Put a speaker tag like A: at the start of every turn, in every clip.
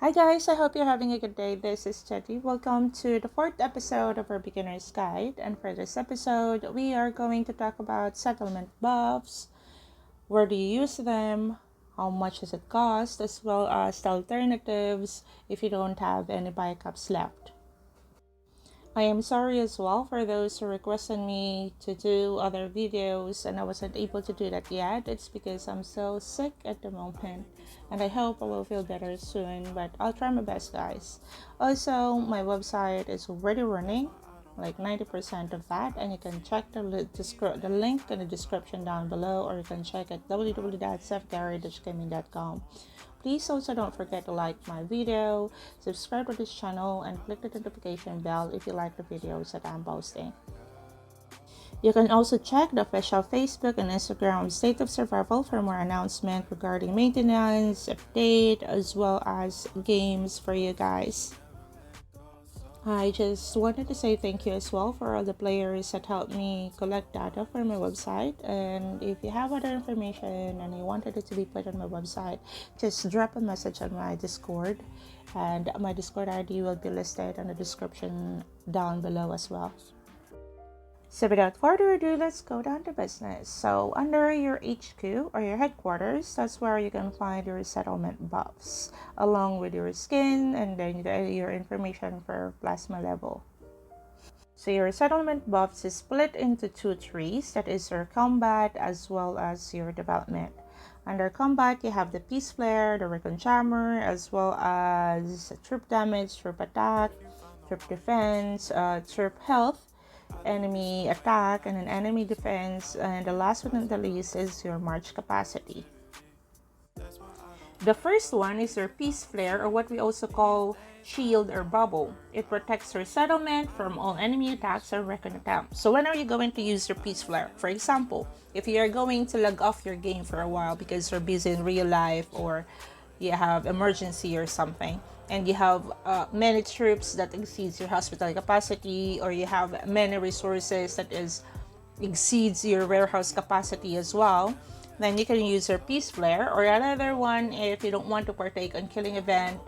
A: Hi guys, I hope you're having a good day. This is Chetty. Welcome to the fourth episode of our beginner's guide. And for this episode, we are going to talk about settlement buffs, where do you use them, how much does it cost, as well as the alternatives if you don't have any backups left. I am sorry as well for those who requested me to do other videos and I wasn't able to do that yet. It's because I'm so sick at the moment and I hope I will feel better soon, but I'll try my best, guys. Also, my website is already running, like 90% of that, and you can check the link in the description down below, or you can check at www.safgary-gaming.com. Please also don't forget to like my video, subscribe to this channel, and click the notification bell if you like the videos that I'm posting. You can also check the official Facebook and Instagram State of Survival for more announcement regarding maintenance, update, as well as games for you guys. I just wanted to say thank you as well for all the players that helped me collect data for my website. And if you have other information and you wanted it to be put on my website, just drop a message on my Discord. And my Discord ID will be listed in the description down below as well. So without further ado, let's go down to business. So under your HQ or your headquarters, that's where you can find your settlement buffs along with your skin and then your information for plasma level. So your settlement buffs is split into two trees, that is your combat as well as your development. Under combat, you have the Peace Flare, the Recon Jammer, as well as troop damage, troop attack, troop defense, troop health, enemy attack, and an enemy defense, and the last but not the least is your march capacity. The first one is your Peace Flare, or what we also call shield or bubble. It protects your settlement from all enemy attacks or recon attempts. So when are you going to use your Peace Flare? For example, if you are going to log off your game for a while because you're busy in real life, or you have emergency or something, and you have many troops that exceeds your hospital capacity, or you have many resources that exceeds your warehouse capacity as well, then you can use your Peace Flare. Or another one, if you don't want to partake on killing event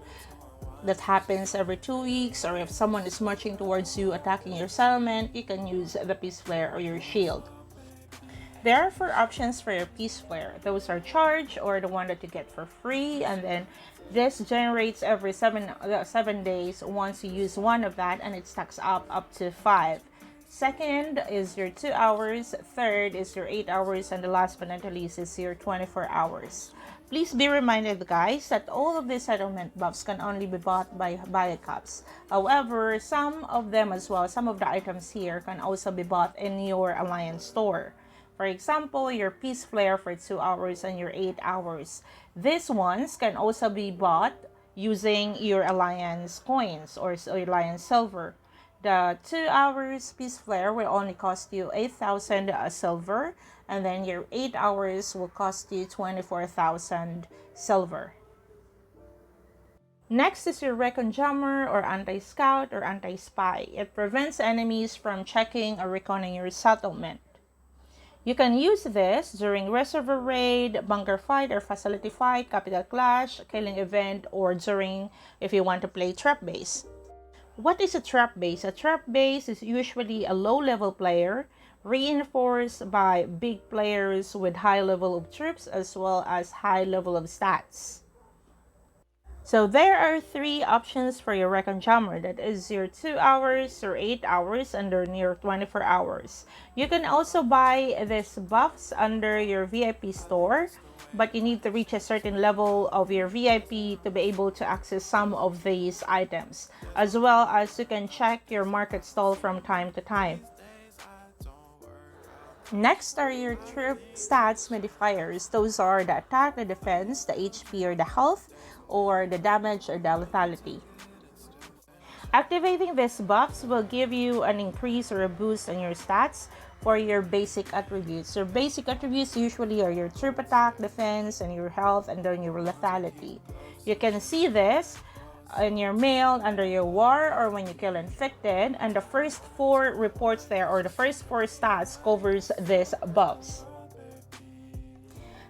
A: that happens every 2 weeks, or if someone is marching towards you attacking your settlement, you can use the Peace Flare or your shield. There are four options for your Peace Flare. Those are charge, or the one that you get for free, and then this generates every 7 days once you use one of that, and it stacks up to 5. Second is your 2 hours, third is your 8 hours, and the last but not least is your 24 hours. Please be reminded, guys, that all of these settlement buffs can only be bought by backups. However, some of them as well, some of the items here can also be bought in your Alliance store. For example, your Peace Flare for 2 hours and your 8 hours. These ones can also be bought using your Alliance coins or Alliance silver. The 2 hours Peace Flare will only cost you 8,000 silver, and then your 8 hours will cost you 24,000 silver. Next is your Recon Jammer or Anti-Scout or Anti-Spy. It prevents enemies from checking or reconning your settlement. You can use this during reservoir raid, bunker fight or facility fight, capital clash, killing event, or during if you want to play trap base. What is a trap base? A trap base is usually a low-level player reinforced by big players with high level of troops as well as high level of stats. So there are three options for your Recon Jammer. That is your 2 hours, or 8 hours, and your 24 hours. You can also buy these buffs under your VIP store, but you need to reach a certain level of your VIP to be able to access some of these items, as well as you can check your market stall from time to time. Next are your troop stats modifiers. Those are the attack, the defense, the HP or the health, or the damage or the lethality. Activating these buffs will give you an increase or a boost in your stats for your basic attributes. Your basic attributes usually are your troop attack, defense, and your health, and then your lethality. You can see this in your mail under your war or when you kill infected, and the first 4 reports there, or the first 4 stats, covers these buffs.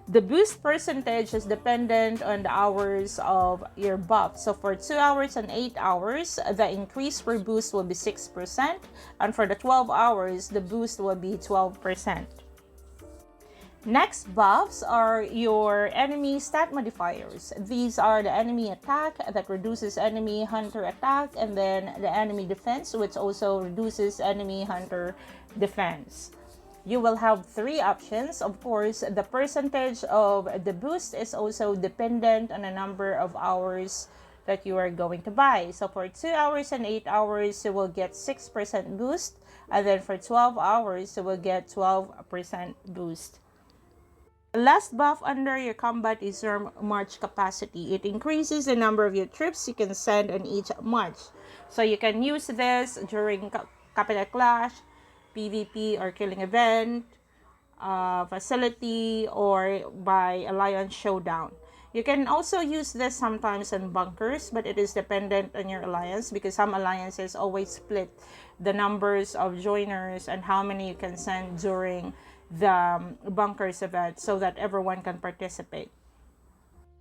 A: The boost percentage is dependent on the hours of your buff. So for 2 hours and 8 hours, the increase per boost will be 6%. And for the 12 hours, the boost will be 12%. Next buffs are your enemy stat modifiers. These are the enemy attack that reduces enemy hunter attack, and then the enemy defense, which also reduces enemy hunter defense. You will have 3 options. Of course, the percentage of the boost is also dependent on the number of hours that you are going to buy. So for 2 hours and 8 hours, you will get 6% boost. And then for 12 hours, you will get 12% boost. The last buff under your combat is your march capacity. It increases the number of your troops you can send on each march. So you can use this during capital clash, PvP or killing event, facility, or by alliance showdown. You can also use this sometimes in bunkers, but it is dependent on your alliance because some alliances always split the numbers of joiners and how many you can send during the bunkers event so that everyone can participate.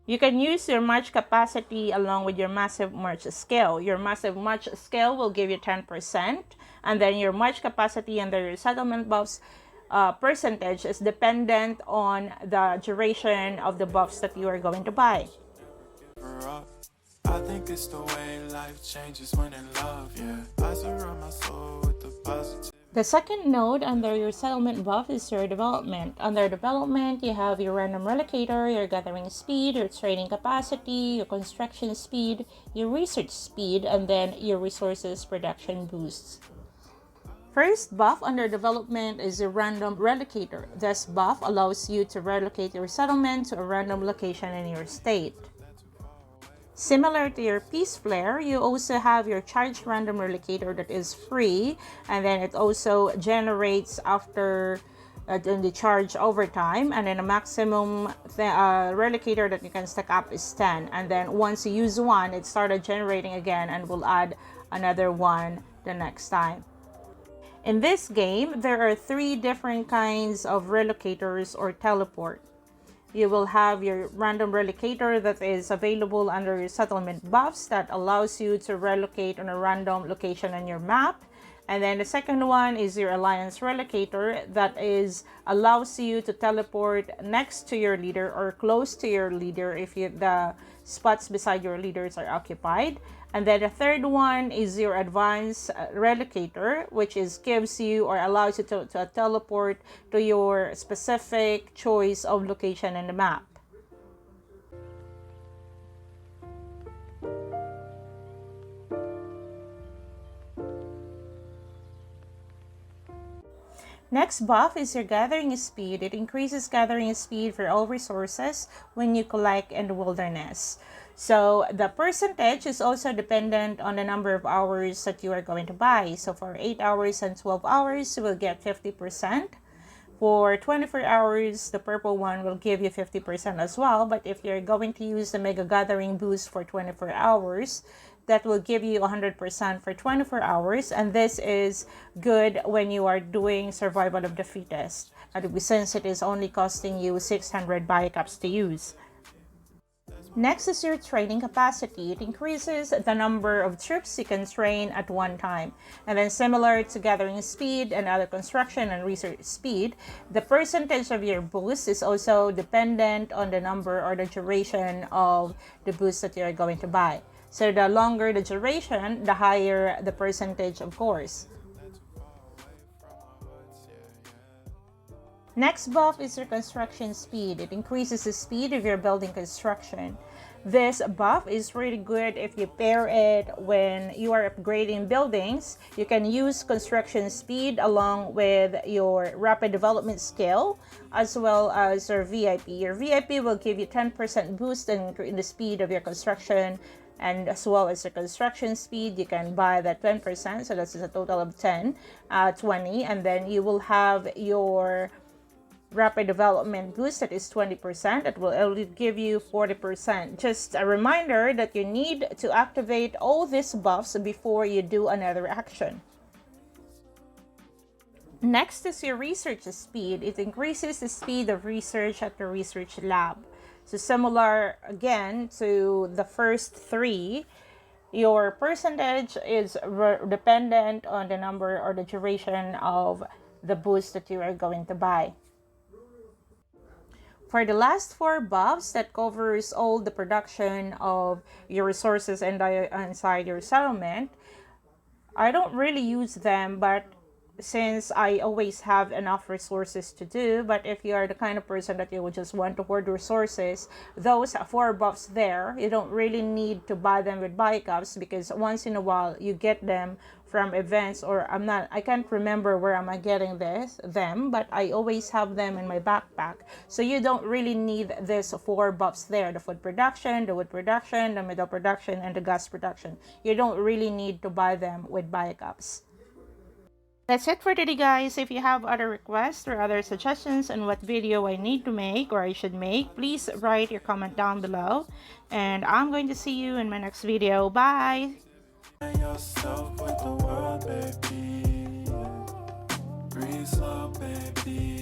A: You can use your march capacity along with your massive march scale. Your massive march scale will give you 10%, and then your march capacity under your settlement buffs percentage is dependent on the duration of the buffs that you are going to buy. I think it's the way life changes when in love, yeah. I surround my soul with the positive. The second node under your settlement buff is your development. Under development, you have your random relocator, your gathering speed, your training capacity, your construction speed, your research speed, and then your resources production boosts. First buff under development is a random relocator. This buff allows you to relocate your settlement to a random location in your state. Similar to your Peace Flare, you also have your charge random relocator that is free, and then it also generates after the charge over time, and then a maximum relocator that you can stack up is 10, and then once you use one, it started generating again and will add another one the next time. In this game, there are 3 different kinds of relocators or teleport. You will have your random relocator that is available under your settlement buffs that allows you to relocate on a random location on your map. And then the second one is your alliance relocator that allows you to teleport next to your leader or close to your leader if the spots beside your leaders are occupied. And then the third one is your advanced relocator, which gives you or allows you to teleport to your specific choice of location in the map. Next buff is your gathering speed. It increases gathering speed for all resources when you collect in the wilderness. So the percentage is also dependent on the number of hours that you are going to buy. So for 8 hours and 12 hours, you will get 50%. For 24 hours, the purple one will give you 50% as well. But if you're going to use the Mega Gathering boost for 24 hours, that will give you 100% for 24 hours. And this is good when you are doing Survival of the Fittest, since it is only costing you 600 biocaps to use. Next is your training capacity. It increases the number of troops you can train at one time. And then similar to gathering speed and other construction and research speed, the percentage of your boost is also dependent on the number or the duration of the boost that you're going to buy. So the longer the duration, the higher the percentage, of course. Next buff is your construction speed. It increases the speed of your building construction. This buff is really good if you pair it when you are upgrading buildings. You can use construction speed along with your rapid development skill as well as your VIP. Your VIP will give you 10% boost in the speed of your construction, and as well as the construction speed, you can buy that 10%, so that's a total of 20, and then you will have your rapid development boost that is 20%. It will only give you 40%. Just a reminder that you need to activate all these buffs before you do another action. Next is your research speed. It increases the speed of research at the research lab. So similar again to the first three, your percentage is dependent on the number or the duration of the boost that you are going to buy. For the last four buffs, that covers all the production of your resources inside your settlement. I don't really use them, but since I always have enough resources to do. But if you are the kind of person that you would just want to hoard resources, those four buffs there, you don't really need to buy them with buy cups, because once in a while you get them from events, or I can't remember where am I getting them, but I always have them in my backpack. So you don't really need these four buffs there: the food production, the wood production, the metal production, and the gas production. You don't really need to buy them with buy cups. That's it for today, guys. If you have other requests or other suggestions on what video I need to make or I should make, please write your comment down below. And I'm going to see you in my next video. Bye!
B: Yourself with the world, baby. Breathe slow, baby.